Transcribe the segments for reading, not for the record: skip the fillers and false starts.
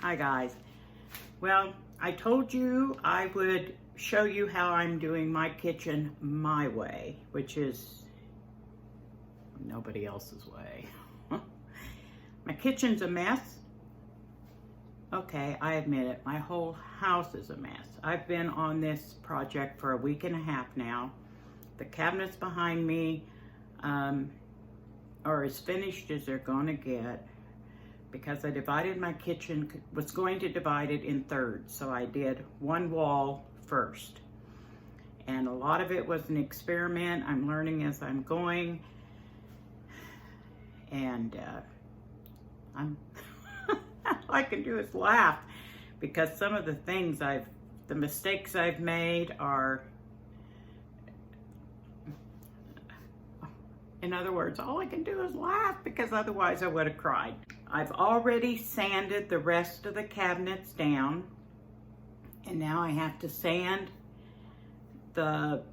Hi guys. Well, I told you I would show you how I'm doing my kitchen my way, which is nobody else's way. My kitchen's a mess. Okay, I admit it. My whole house is a mess. I've been on this project for a week and a half now. The cabinets behind me are as finished as they're gonna get, because I divided my kitchen, was going to divide it in thirds. So I did one wall first. And a lot of it was an experiment. I'm learning as I'm going. And all I can do is laugh, because some of the things the mistakes I've made are, in other words, all I can do is laugh, because otherwise I would have cried. I've already sanded the rest of the cabinets down, and now I have to sand the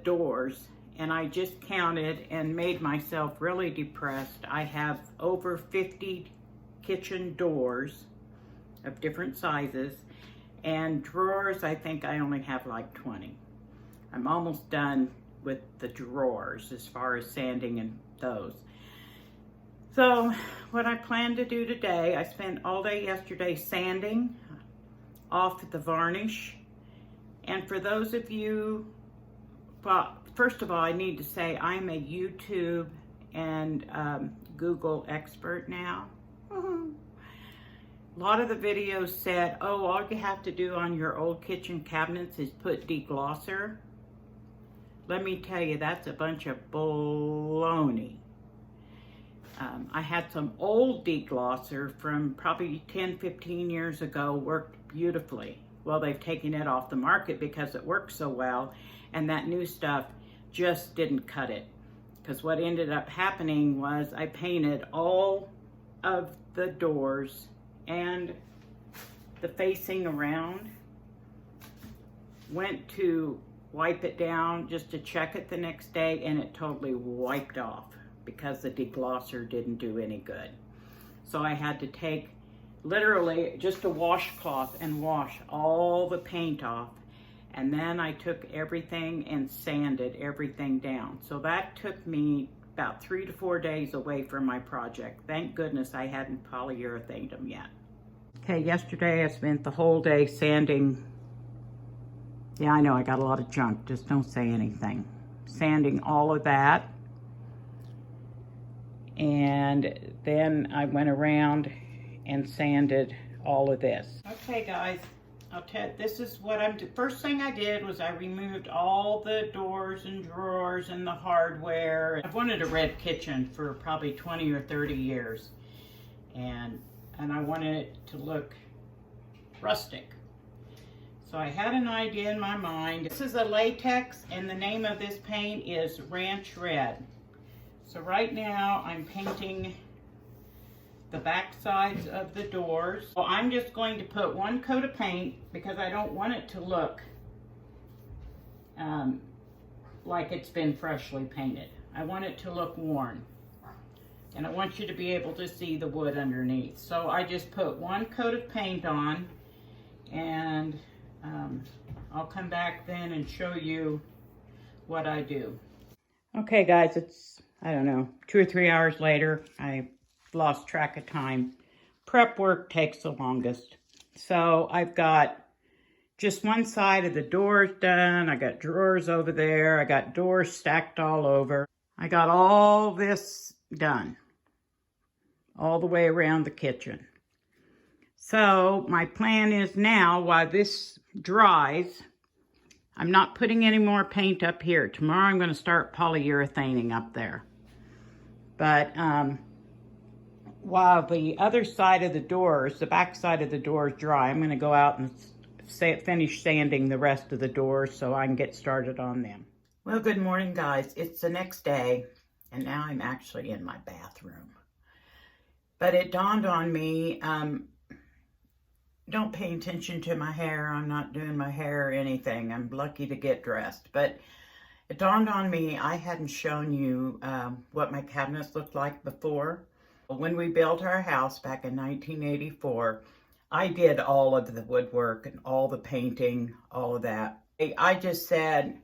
doors, and I just counted and made myself really depressed. I have over 50 kitchen doors of different sizes, and drawers, I think I only have like 20. I'm almost done with the drawers as far as sanding and those. So what I plan to do today, I spent all day yesterday sanding off the varnish. And for those of you, well, first of all, I need to say I'm a YouTube and Google expert now. A lot of the videos said, oh, all you have to do on your old kitchen cabinets is put deglosser. Let me tell you, that's a bunch of baloney. I had some old deglosser from probably 10, 15 years ago, worked beautifully. Well, they've taken it off the market because it worked so well, and that new stuff just didn't cut it. Because what ended up happening was I painted all of the doors and the facing around, went to wipe it down just to check it the next day, and it totally wiped off because the deglosser didn't do any good. So I had to take literally just a washcloth and wash all the paint off, and then I took everything and sanded everything down. So that took me about 3 to 4 days away from my project. Thank goodness I hadn't polyurethaned them yet. Okay, yesterday I spent the whole day sanding. Yeah, I know I got a lot of junk, just don't say anything. Sanding all of that. And then I went around and sanded all of this. Okay guys, I'll tell you, this is what first thing I did was I removed all the doors and drawers and the hardware. I've wanted a red kitchen for probably 20 or 30 years. And I wanted it to look rustic. So I had an idea in my mind. This is a latex, and the name of this paint is Ranch Red. So right now I'm painting the back sides of the doors. So I'm just going to put one coat of paint, because I don't want it to look like it's been freshly painted. I want it to look worn. And I want you to be able to see the wood underneath. So I just put one coat of paint on, and I'll come back then and show you what I do. Okay guys, it's, I don't know, 2 or 3 hours later. I lost track of time. Prep work takes the longest. So I've got just one side of the doors done. I got drawers over there. I got doors stacked all over. I got all this done, all the way around the kitchen. So my plan is now, while this dries, I'm not putting any more paint up here. Tomorrow I'm going to start polyurethaning up there. But while the other side of the doors, the back side of the doors dry, I'm going to go out and finish sanding the rest of the doors so I can get started on them. Well, good morning guys. It's the next day, and now I'm actually in my bathroom. But it dawned on me, don't pay attention to my hair. I'm not doing my hair or anything. I'm lucky to get dressed. But it dawned on me, I hadn't shown you what my cabinets looked like before. When we built our house back in 1984, I did all of the woodwork and all the painting, all of that. I just said,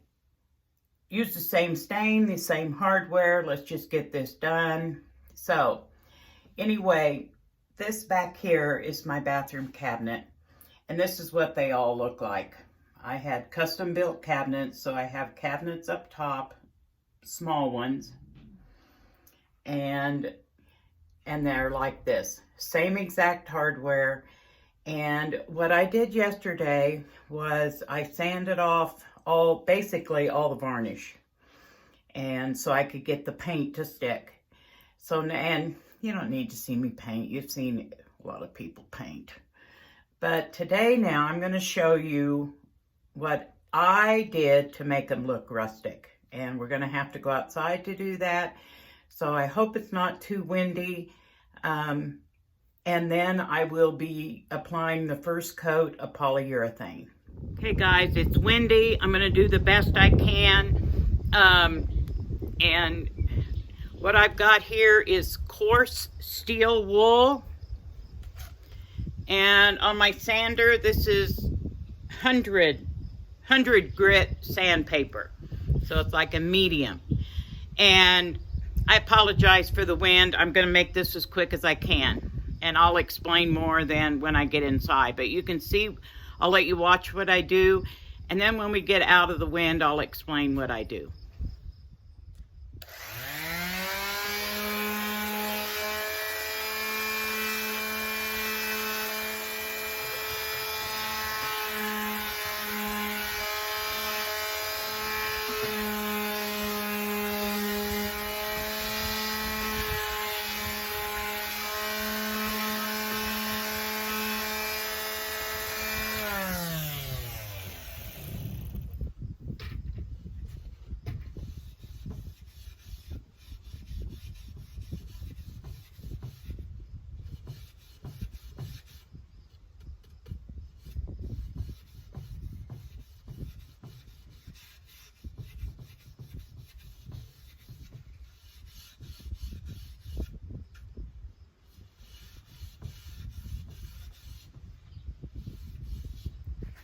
use the same stain, the same hardware, let's just get this done. So anyway, this back here is my bathroom cabinet, and this is what they all look like. I had custom built cabinets, so I have cabinets up top, small ones, and they're like this, same exact hardware. And what I did yesterday was I sanded off basically all the varnish, and so I could get the paint to stick. So, and you don't need to see me paint, you've seen a lot of people paint. But today now I'm going to show you what I did to make them look rustic, and we're going to have to go outside to do that. So I hope it's not too windy. And then I will be applying the first coat of polyurethane. Okay guys, it's windy. I'm going to do the best I can. And what I've got here is coarse steel wool. And on my sander, this is 100 grit sandpaper. So it's like a medium. And I apologize for the wind. I'm going to make this as quick as I can. And I'll explain more then when I get inside. But you can see, I'll let you watch what I do. And then when we get out of the wind, I'll explain what I do.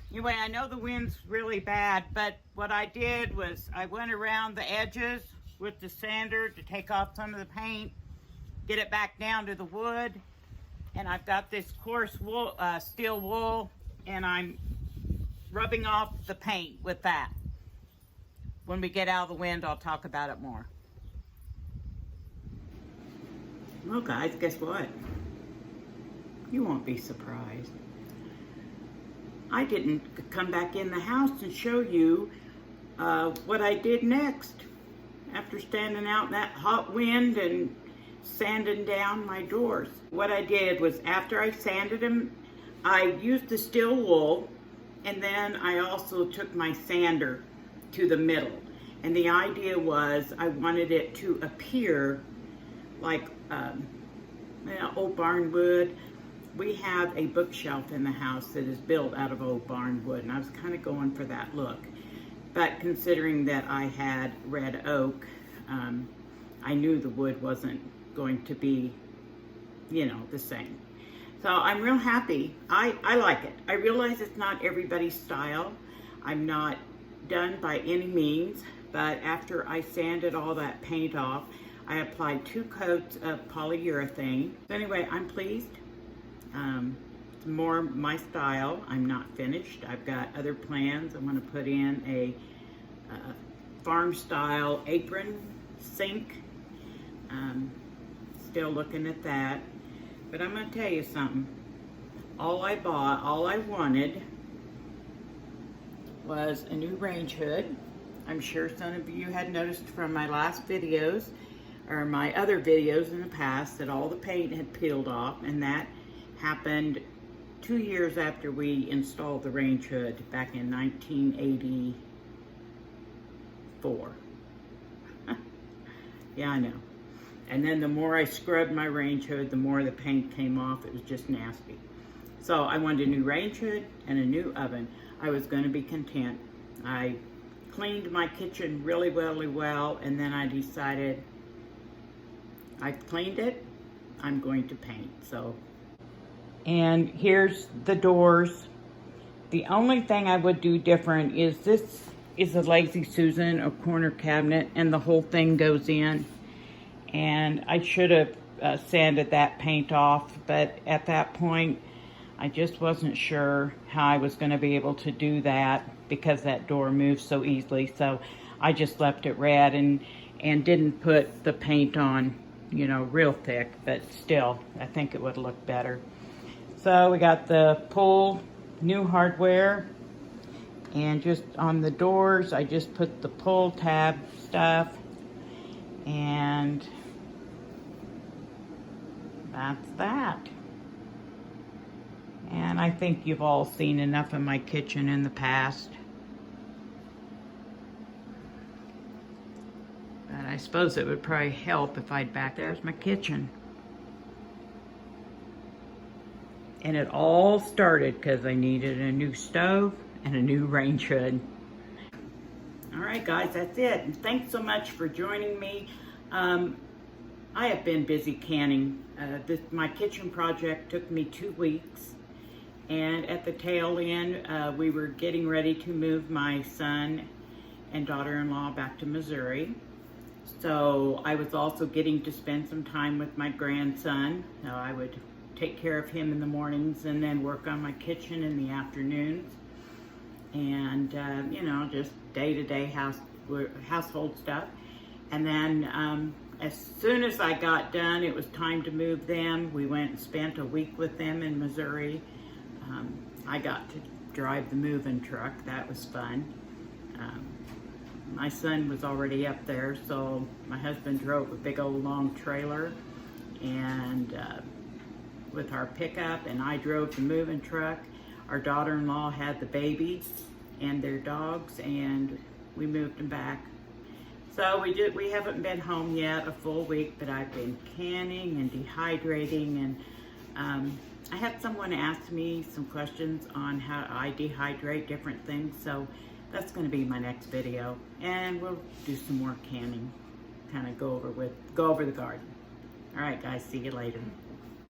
Anyway, I know the wind's really bad, but what I did was I went around the edges with the sander to take off some of the paint, get it back down to the wood, and I've got this coarse wool, steel wool, and I'm rubbing off the paint with that. When we get out of the wind, I'll talk about it more. Well guys, guess what? You won't be surprised. I didn't come back in the house and show you what I did next after standing out in that hot wind and sanding down my doors. What I did was, after I sanded them, I used the steel wool, and then I also took my sander to the middle. And the idea was I wanted it to appear like old barn wood. We have a bookshelf in the house that is built out of old barn wood, and I was kind of going for that look. But considering that I had red oak, I knew the wood wasn't going to be, the same. So I'm real happy. I like it. I realize it's not everybody's style. I'm not done by any means, but after I sanded all that paint off, I applied 2 coats of polyurethane. So anyway, I'm pleased. It's more my style. I'm not finished. I've got other plans. I want to put in a farm style apron sink. Still looking at that. But I'm going to tell you something. All I wanted was a new range hood. I'm sure some of you had noticed from my last videos, or my other videos in the past, that all the paint had peeled off, and that happened 2 years after we installed the range hood back in 1984. Yeah, I know. And then the more I scrubbed my range hood, the more the paint came off. It was just nasty. So I wanted a new range hood and a new oven. I was going to be content. I cleaned my kitchen really well, and then I decided, I cleaned it, I'm going to paint. So, and here's the doors. The only thing I would do different is this is a Lazy Susan, a corner cabinet, and the whole thing goes in. And I should have sanded that paint off, but at that point, I just wasn't sure how I was going to be able to do that because that door moves so easily. So I just left it red and didn't put the paint on, you know, real thick, but still, I think it would look better. So we got the pull new hardware, and just on the doors, I just put the pull tab stuff, and that's that. And I think you've all seen enough of my kitchen in the past. But I suppose it would probably help if I'd back. There's my kitchen. And it all started because I needed a new stove and a new range hood. All right, guys, that's it. And thanks so much for joining me. I have been busy canning. My kitchen project took me 2 weeks. And at the tail end, we were getting ready to move my son and daughter-in-law back to Missouri. So I was also getting to spend some time with my grandson. I would take care of him in the mornings and then work on my kitchen in the afternoons. And, you know, just day-to-day household stuff. And then as soon as I got done, it was time to move them. We went and spent a week with them in Missouri. I got to drive the moving truck. That was fun. My son was already up there, so my husband drove a big old long trailer and with our pickup, and I drove the moving truck. Our daughter-in-law had the babies and their dogs, and we moved them back. So we haven't been home yet a full week, but I've been canning and dehydrating, and I had someone ask me some questions on how I dehydrate different things, so that's going to be my next video, and we'll do some more canning, kind of go over the garden. All right, guys, see you later.